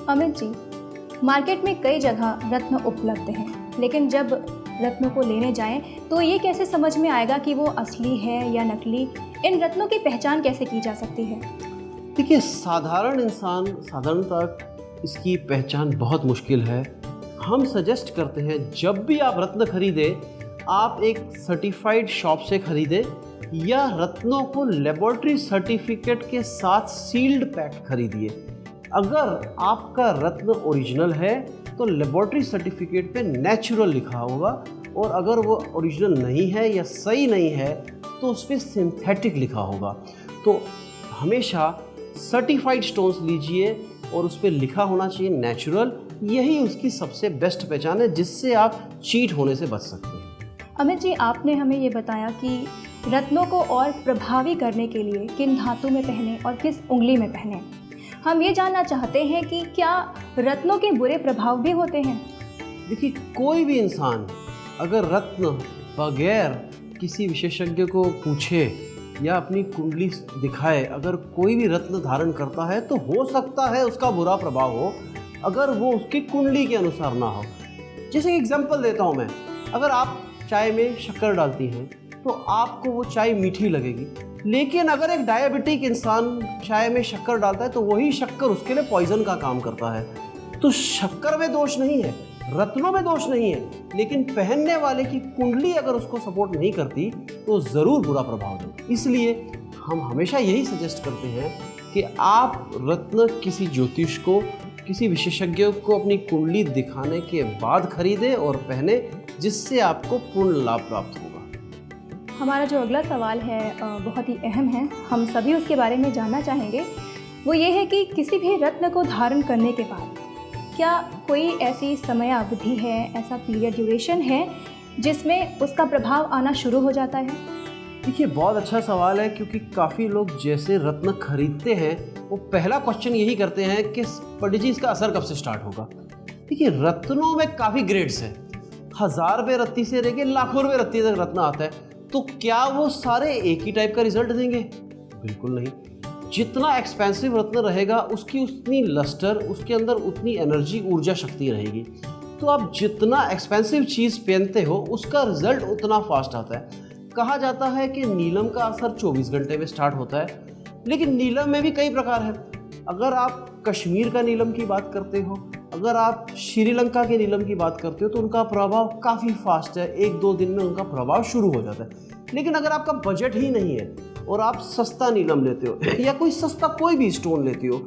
Amit ji, market में कई जगह रत्न उपलब्ध हैं, लेकिन जब रत्नों को लेने जाएं तो ये कैसे समझ में आएगा कि वो असली है या नकली? इन रत्नों की पहचान कैसे की जा सकती है? देखिए, साधारण इंसान साधारणतः इसकी पहचान बहुत मुश्किल है। हम सजेस्ट करते हैं जब भी आप रत्न खरीदें, आप एक सर्टिफाइड शॉप से खरीदें या रत्नों को लेबोरेटरी सर्टिफिकेट के साथ सील्ड पैक खरीदिए। अगर आपका रत्न ओरिजिनल है तो लेबोरेटरी सर्टिफिकेट पे नेचुरल लिखा होगा, और अगर वो ओरिजिनल नहीं है या सही नहीं है तो उस पर सिंथेटिक लिखा होगा। तो हमेशा सर्टिफाइड स्टोन्स लीजिए और उस पर लिखा होना चाहिए नेचुरल। यही उसकी सबसे बेस्ट पहचान है जिससे आप चीट होने से बच सकते हैं। अमित जी, आपने हमें ये बताया कि रत्नों को और प्रभावी करने के लिए किन धातु में पहने और किस उंगली में पहने। हम ये जानना चाहते हैं कि क्या रत्नों के बुरे प्रभाव भी होते हैं? देखिए, कोई भी इंसान अगर रत्न बगैर किसी विशेषज्ञ को पूछे या अपनी कुंडली दिखाए अगर कोई भी रत्न धारण करता है तो हो सकता है उसका बुरा प्रभाव हो, अगर वो उसकी कुंडली के अनुसार ना हो। जैसे एग्जांपल देता हूँ मैं, अगर आप चाय में शक्कर डालती हैं तो आपको वो चाय मीठी लगेगी, लेकिन अगर एक डायबिटिक इंसान चाय में शक्कर डालता है तो वही शक्कर उसके लिए पॉइजन का काम करता है। तो शक्कर में दोष नहीं है, रत्नों में दोष नहीं है, लेकिन पहनने वाले की कुंडली अगर उसको सपोर्ट नहीं करती तो ज़रूर बुरा प्रभाव देगी। इसलिए हम हमेशा यही सजेस्ट करते हैं कि आप रत्न किसी ज्योतिष को, किसी विशेषज्ञ को अपनी कुंडली दिखाने के बाद खरीदें और पहने, जिससे आपको पूर्ण लाभ प्राप्त होगा। हमारा जो अगला सवाल है बहुत ही अहम है, हम सभी उसके बारे में जानना चाहेंगे। वो ये है कि किसी भी रत्न को धारण करने के बाद क्या कोई ऐसी समय अवधि है, ऐसा पीरियड ड्यूरेशन है जिसमें उसका प्रभाव आना शुरू हो जाता है? देखिए, बहुत अच्छा सवाल है, क्योंकि काफ़ी लोग जैसे रत्न खरीदते हैं वो पहला क्वेश्चन यही करते हैं कि पंडित जी इसका असर कब से स्टार्ट होगा। देखिए, रत्नों में काफ़ी ग्रेड्स हैं, 1000 रुपये रत्ती से लेके लाखों रुपये रत्ती तक रत्न आता है। तो क्या वो सारे एक ही टाइप का रिजल्ट देंगे? बिल्कुल नहीं। जितना एक्सपेंसिव रत्न रहेगा उसकी उतनी लस्टर, उसके अंदर उतनी एनर्जी, ऊर्जा, शक्ति रहेगी। तो आप जितना एक्सपेंसिव चीज़ पहनते हो उसका रिजल्ट उतना फास्ट आता है। कहा जाता है कि नीलम का असर 24 घंटे में स्टार्ट होता है, लेकिन नीलम में भी कई प्रकार है। अगर आप कश्मीर का नीलम की बात करते हो, अगर आप श्रीलंका के नीलम की बात करते हो तो उनका प्रभाव काफ़ी फास्ट है, 1-2 दिन में उनका प्रभाव शुरू हो जाता है। लेकिन अगर आपका बजट ही नहीं है और आप सस्ता नीलम लेते हो या कोई सस्ता कोई भी स्टोन लेते हो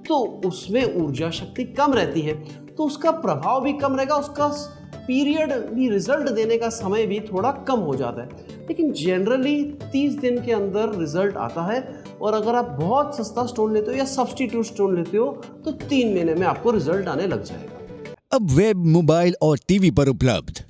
तो उसमें ऊर्जा शक्ति कम रहती है, तो उसका प्रभाव भी कम रहेगा, उसका पीरियड भी, रिजल्ट देने का समय भी थोड़ा कम हो जाता है। लेकिन जनरली 30 दिन के अंदर रिजल्ट आता है, और अगर आप बहुत सस्ता स्टोन लेते हो या सब्स्टिट्यूट स्टोन लेते हो तो 3 महीने में आपको रिजल्ट आने लग जाएगा। अब वेब, मोबाइल और टीवी पर उपलब्ध